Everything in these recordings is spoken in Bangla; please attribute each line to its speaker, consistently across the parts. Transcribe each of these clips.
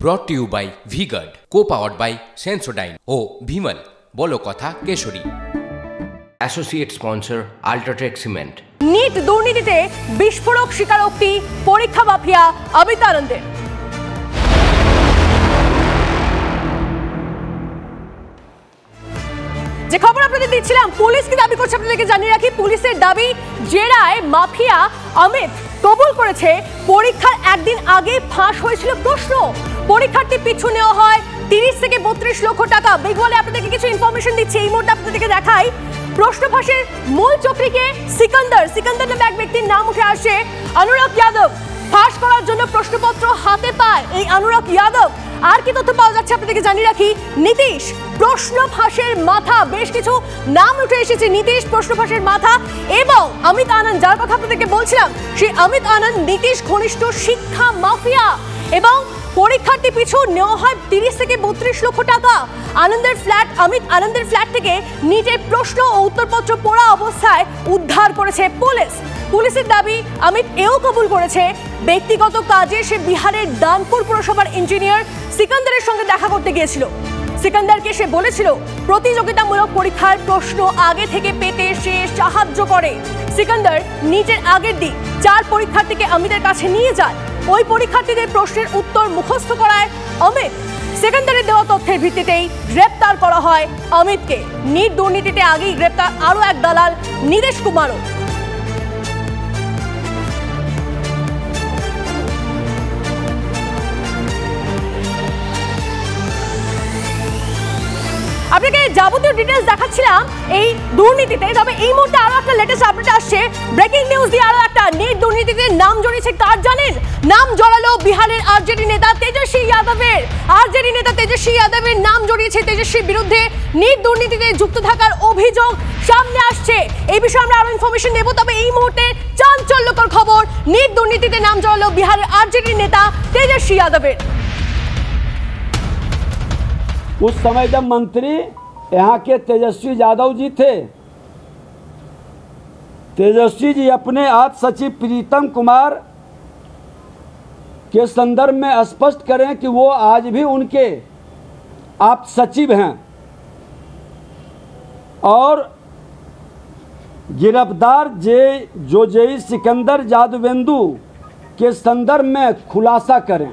Speaker 1: ব্রট to you by V-Guard, co-powered by Sensodyne ও ভিমল বলো কথা Kesari. Associate sponsor UltraTech cement.
Speaker 2: NEET দুর্নীতিতে বিস্ফোরক স্বীকারোক্তি পরীক্ষা মাফিয়া অমিত আনন্দের। যে খবর আপনাদের দিচ্ছিলাম, পুলিশ কি দাবি করছে আপনাদেরকে জানিয়ে রাখি। পুলিশের দাবি, জেরায় মাফিয়া অমিত কবুল করেছে পরীক্ষার একদিন আগে ফাঁস হয়েছিল প্রশ্ন। পরীক্ষার্থী পিছু নেওয়া হয় 30 থেকে 32 লক্ষ টাকা। বেঙ্গলে আপনাদেরকে কিছু ইনফরমেশন দিচ্ছি, এই মুহূর্তে আপনাদেরকে দেখাই। প্রশ্ন ফাঁসের মূল চক্রীকে সিকান্দার নামে এক ব্যক্তির নাম উঠে আসে। অনুরাগ যাদব ফাঁস করার জন্য প্রশ্নপত্র হাতে পায় এই অনুরাগ যাদব। আর কি তথ্য পাওয়া যাচ্ছে আপনাদেরকে জানিয়ে রাখি। নীতিশ প্রশ্ন ফাঁসের মাথা, বেশ কিছু নাম উঠে এসেছে। নীতিশ প্রশ্ন ফাঁসের মাথা এবং অমিত আনন্দ, যার কথা আপনাদেরকে বলছিলাম, সেই অমিত আনন্দ নীতিশ ঘনিষ্ঠ শিক্ষা মাফিয়া। এবং পরীক্ষার্থী পিছু নেওয়া হয় 30 থেকে 32 লক্ষ টাকা। অমিত আনন্দের ফ্ল্যাট থেকে নিটের প্রশ্ন ও উত্তরপত্র পড়া অবস্থায় উদ্ধার করেছে পুলিশ। পুলিশের দাবি, অমিত এও কবুল করেছে ব্যক্তিগত কাজে সে বিহারের দানপুর পুরসভার ইঞ্জিনিয়ার সিকান্দারের সঙ্গে দেখা করতে গিয়েছিল। সিকান্দারকে সে বলেছিল প্রতিযোগিতামূলক পরীক্ষার প্রশ্ন আগে থেকে পেতে সে সাহায্য করে। সিকান্দার নিটের আগের দিন 4 পরীক্ষার্থীকে অমিতের কাছে নিয়ে যায়। ওই পরীক্ষার্থীদের প্রশ্নের উত্তর মুখস্থ করায় অমিত। সিকান্দারের দেওয়া তথ্যের ভিত্তিতেই গ্রেপ্তার করা হয় অমিতকে। নিট দুর্নীতিতে আগেই গ্রেপ্তার আরও এক দালাল নীতিশ কুমারও। আপনাকে যাবতীয় ডিটেলস দেখাচ্ছিলাম এই দুর্নীতিতে। তবে এই মুহূর্তে আরো একটা লেটেস্ট আপডেট আসছে, ব্রেকিং নিউজ দিয়ে আরো একটা। নিট দুর্নীতিতে নাম জড়িয়েছে কার জানেন? নাম জড়ালো বিহারের আরজেডি নেতা তেজস্বী যাদবের। আরজেডি নেতা তেজস্বী যাদবের নাম জড়িয়েছে তেজস্বীর বিরুদ্ধে। নিট দুর্নীতিতে যুক্ত থাকার অভিযোগ সামনে আসছে। এই বিষয়ে আমরা আরো ইনফরমেশন নেব। তবে এই মুহূর্তে চাঞ্চল্যকর খবর, নিট দুর্নীতিতে নাম জড়ালো বিহারের আরজেডি নেতা তেজস্বী যাদবের।
Speaker 3: उस समय जब मंत्री यहाँ के तेजस्वी यादव जी थे, तेजस्वी जी अपने आज सचिव प्रीतम कुमार के संदर्भ में स्पष्ट करें कि वो आज भी उनके आप सचिव हैं और गिरफ्तार जेई सिकंदर यादवेंदु के संदर्भ में खुलासा करें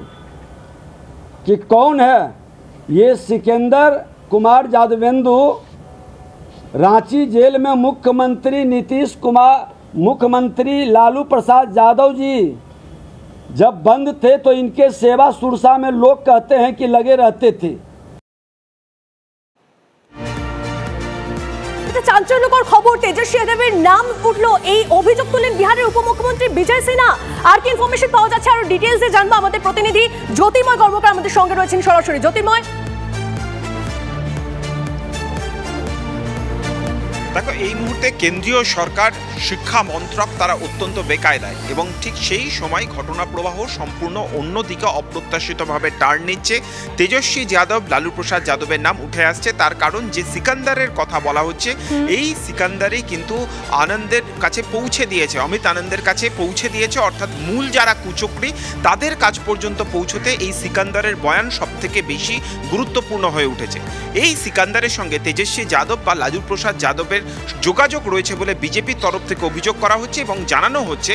Speaker 3: कि कौन है ये सिकंदर कुमार यादवेंदु। रांची जेल में मुख्यमंत्री लालू प्रसाद यादव जी जब बंद थे तो इनके सेवा सुरसा में लोग कहते हैं कि लगे रहते थे।
Speaker 2: চাঞ্চল্যকর খবর, তেজস্বী যাদবের নাম উঠলো। এই অভিযোগ তুললেন বিহারের উপমুখ্যমন্ত্রী বিজয় সিনহা। আর কি ইনফরমেশন পাওয়া যাচ্ছে আরো ডিটেইলসে জানবো। আমাদের প্রতিনিধি জ্যোতির্ময় কর্মকার আমাদের সঙ্গে রয়েছেন সরাসরি। জ্যোতির্ময়,
Speaker 4: দেখো, এই মুহূর্তে কেন্দ্রীয় সরকার শিক্ষা মন্ত্রক তারা অত্যন্ত বেকায়দায় এবং ঠিক সেই সময় ঘটনা প্রবাহ সম্পূর্ণ অন্যদিকে অপ্রত্যাশিতভাবে টার্ন নিচ্ছে। তেজস্বী যাদব, লালু প্রসাদ যাদবের নাম উঠে আসছে। তার কারণ, যে সিকান্দারের কথা বলা হচ্ছে, এই সিকান্দারই কিন্তু আনন্দের কাছে পৌঁছে দিয়েছে, অমিত আনন্দের কাছে পৌঁছে দিয়েছে। অর্থাৎ মূল যারা কুচক্রী তাদের কাছ পর্যন্ত পৌঁছতে এই সিকান্দারের বয়ান সব থেকে বেশি গুরুত্বপূর্ণ হয়ে উঠেছে। এই সিকান্দারের সঙ্গে তেজস্বী যাদব বা লালু প্রসাদ যাদবের যোগাযোগ রয়েছে বলে বিজেপির তরফ থেকে অভিযোগ করা হচ্ছে এবং জানানো হচ্ছে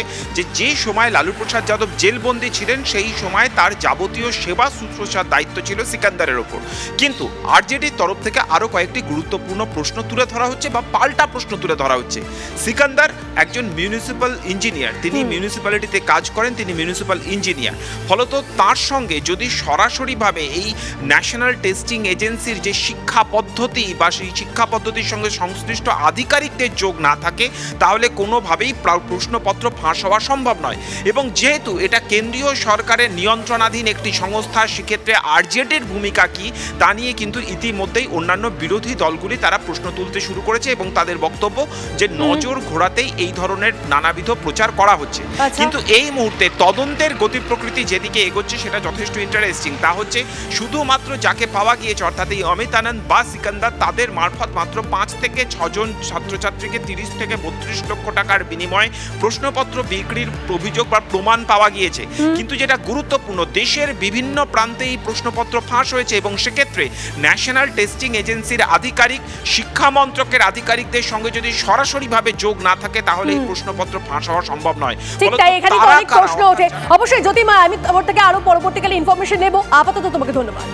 Speaker 4: যে সময় লালু প্রসাদ যাদব জেলবন্দি ছিলেন সেই সময় তার যাবতীয় সেবা শুশ্রূষার দায়িত্ব ছিল সিকান্দারের ওপর। কিন্তু আরজেডির তরফ থেকে আরও কয়েকটি গুরুত্বপূর্ণ প্রশ্ন তুলে ধরা হচ্ছে বা পাল্টা প্রশ্ন তুলে ধরা হচ্ছে। সিকান্দার একজন মিউনিসিপ্যাল ইঞ্জিনিয়ার, তিনি মিউনিসিপ্যালিটিতে কাজ করেন, তিনি মিউনিসিপ্যাল ইঞ্জিনিয়ার। ফলত তার সঙ্গে যদি সরাসরিভাবে এই ন্যাশনাল টেস্টিং এজেন্সির যে শিক্ষা পদ্ধতি বা সেই শিক্ষা পদ্ধতির সঙ্গে সংশ্লিষ্ট আধিকারিকদের যোগ না থাকে তাহলে কোনোভাবেই প্রশ্নপত্র ফাঁস হওয়া সম্ভব নয়। এবং যেহেতু এটা কেন্দ্রীয় সরকারের নিয়ন্ত্রণাধীন একটি সংস্থা, সেক্ষেত্রে আরজেডির ভূমিকা কি তা নিয়ে কিন্তু ইতিমধ্যেই অন্যান্য বিরোধী দলগুলি তারা প্রশ্ন তুলতে শুরু করেছে এবং তাদের বক্তব্য যে নজর ঘোরাতেই এই ধরনের নানাবিধ প্রচার করা হচ্ছে। কিন্তু এই মুহূর্তে তদন্তের গতি প্রকৃতি যেদিকে এগোচ্ছে সেটা যথেষ্ট ইন্টারেস্টিং। তা হচ্ছে শুধুমাত্র যাকে পাওয়া গিয়েছে অর্থাৎ এই অমিত আনন্দ বা সিকান্দার, তাদের মারফত মাত্র 5 থেকে 6 জন একজন ছাত্রছাত্রীকে 30 থেকে 32 লক্ষ টাকার বিনিময়ে প্রশ্নপত্র বিক্রির অভিযোগ বা প্রমাণ পাওয়া গিয়েছে। কিন্তু যেটা গুরুত্বপূর্ণ, দেশের বিভিন্ন প্রান্তে এই প্রশ্নপত্র ফাঁস হয়েছে এবং সেক্ষেত্রে ন্যাশনাল টেস্টিং এজেন্সির আধিকারিক, শিক্ষা মন্ত্রকের আধিকারিকদের সঙ্গে যদি সরাসরিভাবে যোগ না থাকে তাহলে এই প্রশ্নপত্র ফাঁস হওয়া সম্ভব নয়।
Speaker 2: ঠিক তাই, এখানে অনেক প্রশ্ন ওঠে। অবশ্যই জ্যোতিমা, আমি তোমার থেকে আরো পরবর্তীকালে ইনফরমেশন নেব। আপাতত তোমাকে ধন্যবাদ।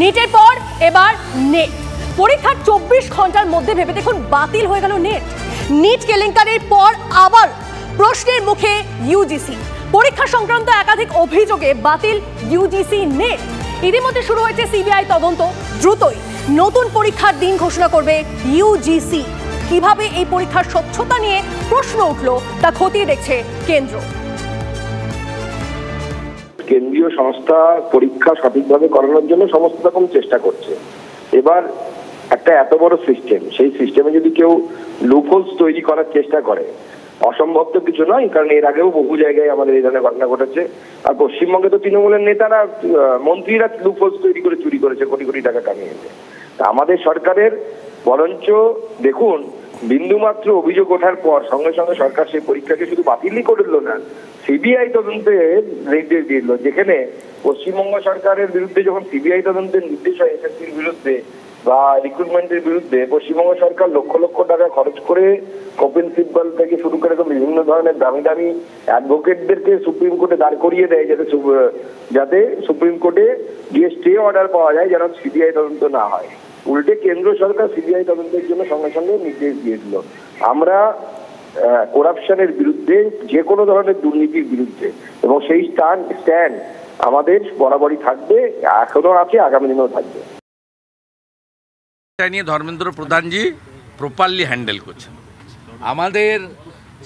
Speaker 2: নিটের পর এবার নেট। পরীক্ষার 24 ঘন্টার মধ্যে ভেবে দেখুন বাতিল হয়ে গেল নেট। নিট কেলেঙ্কারির পর আবার প্রশ্নের মুখে ইউজিসি। পরীক্ষা সংক্রান্ত একাধিক অভিযোগে বাতিল ইউজিসি নেট। ইতিমধ্যে শুরু হয়েছে সিবিআই তদন্ত। দ্রুতই নতুন পরীক্ষার দিন ঘোষণা করবে ইউজিসি। কিভাবে এই পরীক্ষার স্বচ্ছতা নিয়ে প্রশ্ন উঠলো তা খতিয়ে দেখছে কেন্দ্র।
Speaker 5: কেন্দ্রীয় সংস্থা পরীক্ষা সঠিকভাবে করানোর জন্য সমস্ত রকম চেষ্টা করছে। এবার একটা এত বড় সিস্টেম, সেই সিস্টেমে যদি কেউ লুপহোলস তৈরি করার চেষ্টা করে, অসম্ভব তো কিছু নয়, কারণ এর আগেও বহু জায়গায় আমাদের এই ধরনের ঘটনা ঘটেছে। আর পশ্চিমবঙ্গে তো তৃণমূলের নেতারা, মন্ত্রীরা লুপহোলস তৈরি করে চুরি করেছে, কোটি কোটি টাকা কামিয়েছে। তা আমাদের সরকারের বরঞ্চ দেখুন, বিন্দুমাত্র অভিযোগ ওঠার পর সঙ্গে সঙ্গে সরকার সেই পরীক্ষাকে শুধু বাতিলই করল না, সিবিআই তদন্তে নির্দেশ দিল। যেখানে পশ্চিমবঙ্গ সরকারের বিরুদ্ধে যখন সিবিআই তদন্তের নির্দেশ হয় এসএসসির বিরুদ্ধে বা রিক্রুটমেন্টের বিরুদ্ধে, পশ্চিমবঙ্গ সরকার লক্ষ লক্ষ টাকা খরচ করে কপিল সিব্বল থেকে শুরু করে বিভিন্ন ধরনের দামি দামি অ্যাডভোকেটদেরকে সুপ্রিম কোর্টে দাঁড় করিয়ে দেয়, যাতে সুপ্রিম কোর্টে গিয়ে স্টে অর্ডার পাওয়া যায়, যেন সিবিআই তদন্ত না হয়। উল্টে কেন্দ্র সরকার সিবিআই তদন্তের জন্য সঙ্গে সঙ্গে নির্দেশ দিয়েছিল। আমরা করাপশনের বিরুদ্ধে, যে কোনো ধরনের দুর্নীতির বিরুদ্ধে, এবং সেই স্ট্যান্ড আমাদের বরাবরই থাকবে, এখনো আছে, আগামী দিনেও থাকবে।
Speaker 6: এটা নিয়ে ধর্মেন্দ্র প্রধানজি প্রপারলি হ্যান্ডেল করছেন। আমাদের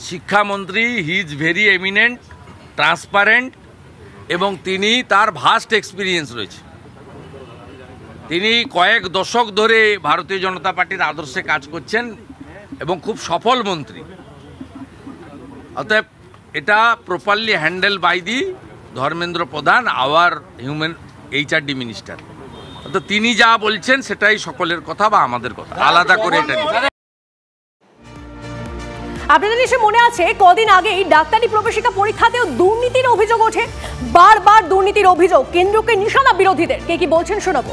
Speaker 6: শিক্ষামন্ত্রী he is very eminent, transparent, এবং তিনি তার ভাস্ট এক্সপিরিয়েন্স রয়েছে। তিনি কয়েক দশক ধরে ভারতীয় জনতা পার্টির আদর্শে কাজ করছেন এবং খুব সফল মন্ত্রী। অতএব এটা properly handle by the Dharmendra Pradhan, our human HRD minister. তো তিনি যা বলছেন সেটাই সকলের কথা বা আমাদের কথা, আলাদা করে এটা।
Speaker 2: আপনাদের নিশ্চয় মনে আছে, কদিন আগেই ডাক্তারি প্রবেশিকা পরীক্ষাতেও দুর্নীতির অভিযোগ ওঠে। বারবার দুর্নীতির অভিযোগ, কেন্দ্রকে নিশানা বিরোধীদের। কে কি বলছেন শোনাবো।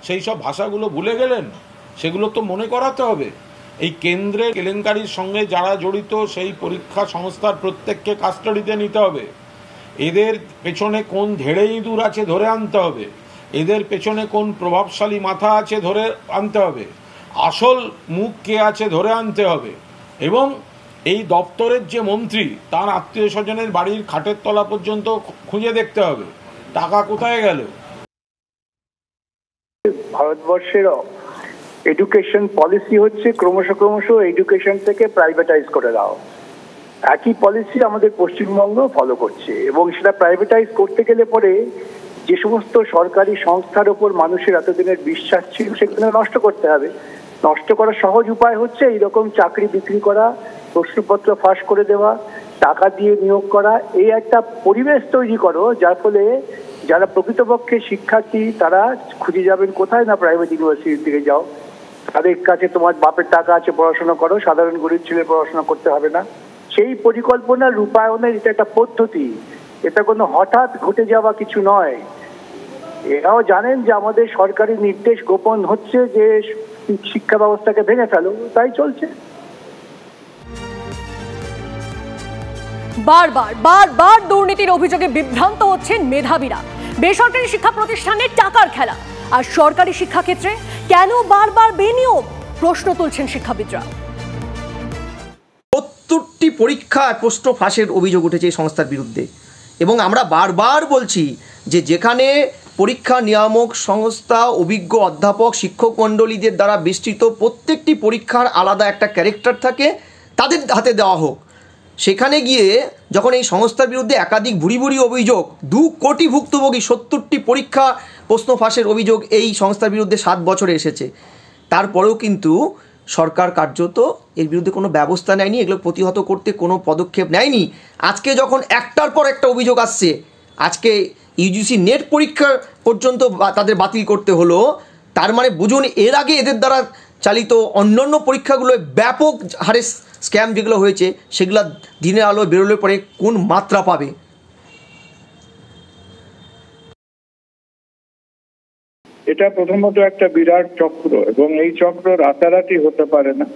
Speaker 7: সেই সব ভাষাগুলো ভুলে গেলেন, সেগুলো তো মনে করাতে হবে। এই কেন্দ্রের কেলেঙ্কারির সঙ্গে যারা জড়িত সেই পরীক্ষা সংস্থার প্রত্যেককে কাস্টাডিতে নিতে হবে। এদের পেছনে কোন ধেড়ে ইঁদুর আছে ধরে আনতে হবে, এদের পেছনে কোন প্রভাবশালী মাথা আছে ধরে আনতে হবে, আসল মুখ কে আছে ধরে আনতে হবে, এবং এই দপ্তরের যে মন্ত্রী তার আত্মীয় স্বজনের বাড়ির খাটের তলা পর্যন্ত খুঁজে দেখতে হবে টাকা কোথায় গেল।
Speaker 8: ভারতবর্ষের এডুকেশন পলিসি হচ্ছে ক্রমশ এডুকেশন থেকে প্রাইভেটাইজ করে দাও। একই পলিসি আমাদের পশ্চিমবঙ্গ ফলো করছে, এবং সেটা প্রাইভেটাইজ করতে গেলে পরে যে সমস্ত সরকারি সংস্থার ওপর মানুষের এতদিনের বিশ্বাস ছিল সেখানে নষ্ট করতে হবে। নষ্ট করার সহজ উপায় হচ্ছে এইরকম চাকরি বিক্রি করা, প্রশ্নপত্র ফাঁস করে দেওয়া, টাকা দিয়ে নিয়োগ করা। এই একটা পরিবেশ তৈরি করো যার ফলে যারা প্রকৃতপক্ষে শিক্ষার্থী তারা খুঁজে যাবেন কোথায়, না প্রাইভেট ইউনিভার্সিটির দিকে যাও, তাদের কাছে তোমার বাপের টাকা আছে, পড়াশোনা করো, সাধারণ গরিব ছেলে পড়াশোনা করতে হবে না। সেই পরিকল্পনা রূপায়ণের এটা একটা পদ্ধতি, এটা কোনো হঠাৎ ঘটে যাওয়া কিছু নয়। এরাও জানেন যে আমাদের সরকারি নির্দেশ গোপন হচ্ছে যে শিক্ষা ব্যবস্থাকে ভেঙে ফেলো, তাই চলছে।
Speaker 2: বারবার দুর্নীতির অভিযোগে বিভ্রান্ত হচ্ছেন মেধাবীরা। বেসরকারি শিক্ষা প্রতিষ্ঠানে টাকার খেলা, আর সরকারি শিক্ষাক্ষেত্রে কেন বারবার বেনিয়োগ, প্রশ্ন তুলছেন শিক্ষাবিদরা।
Speaker 9: ৭০টি পরীক্ষায় প্রশ্ন ফাঁসের অভিযোগ উঠেছে এই সংস্থার বিরুদ্ধে, এবং আমরা বারবার বলছি যে যেখানে পরীক্ষা নিয়ামক সংস্থা, অভিজ্ঞ অধ্যাপক, শিক্ষক মণ্ডলীদের দ্বারা বেষ্টিত প্রত্যেকটি পরীক্ষার আলাদা একটা ক্যারেক্টার থাকে, তাদের হাতে দেওয়া হোক। সেখানে গিয়ে যখন এই সংস্থার বিরুদ্ধে একাধিক ভুরি অভিযোগ, 2 কোটি ভুক্তভোগী, ৭০টি পরীক্ষা প্রশ্ন ফাঁসের অভিযোগ এই সংস্থার বিরুদ্ধে 7 বছরে এসেছে, তারপরেও কিন্তু সরকার কার্যত এর বিরুদ্ধে কোনো ব্যবস্থা নেয়নি, এগুলো প্রতিহত করতে কোনো পদক্ষেপ নেয়নি। আজকে যখন একটার পর একটা অভিযোগ আসছে, আজকে ইউজিসি নেট পরীক্ষা পর্যন্ত তাদের বাতিল করতে হলো, তার মানে বুঝুন এর আগে এদের দ্বারা চালিত অন্যান্য পরীক্ষাগুলোয় ব্যাপক হারে স্ক্যাম যেগুলো হয়েছে সেগুলো দিনের আলো বেরোলে পরে কোন মাত্রা পাবে?
Speaker 8: এটা প্রথমত একটা বিরাট চক্র, এবং এই চক্র রাতারাতি হতে পারে না।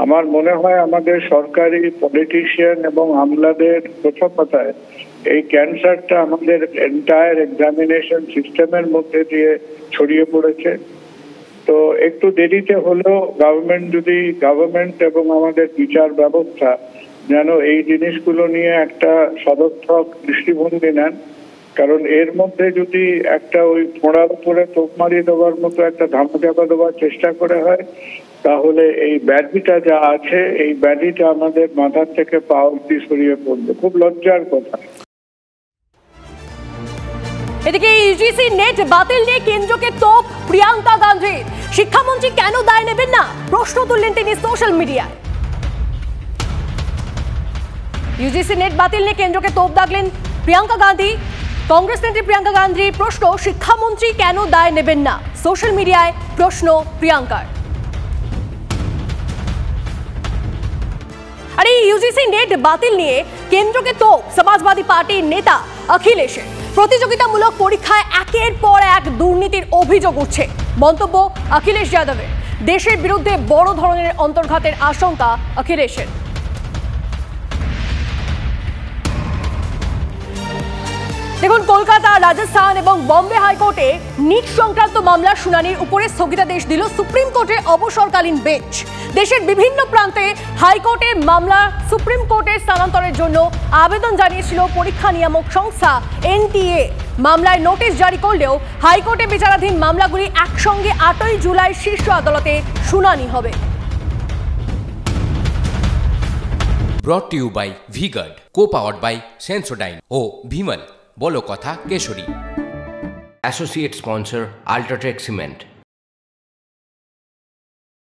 Speaker 8: আমার মনে হয় আমাদের সরকারি পলিটিশিয়ান এবং আমলাদের প্রথমতায় এই ক্যান্সারটা আমাদের এন্টায়ার এক্সামিনেশন সিস্টেমের মধ্যে দিয়ে ছড়িয়ে পড়েছে। তো একটু দেরিতে হলেও গভর্নমেন্ট এবং আমাদের বিচার ব্যবস্থা যেন এই জিনিসগুলো নিয়ে একটা সদর্থক দৃষ্টিভঙ্গি নেন, কারণ এর মধ্যে যদি একটা ওই ফোঁড়ার উপরে তোপ মারিয়ে দেওয়ার মতো একটা ধামাচাপা দেওয়ার চেষ্টা করে হয়, তাহলে এই ব্যাধিটা যা আছে এই ব্যাধিটা আমাদের মাথার থেকে পা অবধি সরিয়ে পড়বে। খুব লজ্জার কথা।
Speaker 2: এদিকে ইউজিসি নেট বাতিল নিয়ে কেন্দ্রকে তোপ প্রিয়াঙ্কা গান্ধীর। শিক্ষামন্ত্রী কেন দায় নেবেন না, প্রশ্ন তুললেন তিনি সোশ্যাল মিডিয়ায়। ইউজিসি নেট বাতিল নিয়ে কেন্দ্রকে তোপ দাগলেন প্রিয়াঙ্কা গান্ধী। কংগ্রেস নেত্রী প্রিয়াঙ্কা গান্ধীর প্রশ্ন, শিক্ষামন্ত্রী কেন দায় নেবেন না, সোশ্যাল মিডিয়ায় প্রশ্ন প্রিয়াঙ্কার। আর এই ইউজিসি নেট বাতিল নিয়ে কেন্দ্রকে তোপ সমাজবাদী পার্টির নেতা অখিলেশের। প্রতিযোগিতামূলক পরীক্ষায় একের পর এক দুর্নীতির অভিযোগ উঠছে। মন্তব্য অখিলেশ যাদবের। দেশের বিরুদ্ধে বড় ধরনের অন্তর্ঘাতের আশঙ্কা অখিলেশের। দেখুন, কলকাতা, রাজস্থান এবং বম্বে হাইকোর্টে নিট সংক্রান্ত মামলার শুনানির উপরে স্থগিতাদেশ দিল সুপ্রিম কোর্টের অবসরকালীন বেঞ্চ। দেশের বিভিন্ন প্রান্তে হাইকোর্টের মামলা সুপ্রিম কোর্টের স্থানান্তরের জন্য আবেদন জানিয়েছিল পরীক্ষা নিয়ামক সংস্থা এনটিএ। মামলায় নোটিশ জারি করলেও হাইকোর্টে বিচারাধীন মামলাগুলি একসঙ্গে 8ই জুলাই শীর্ষ আদালতে শুনানি হবে।
Speaker 1: Brought to you by V-Guard, co-powered by Sensodyne O Bhimal, বলো কথা Keshari. Associate sponsor Ultratech Cement।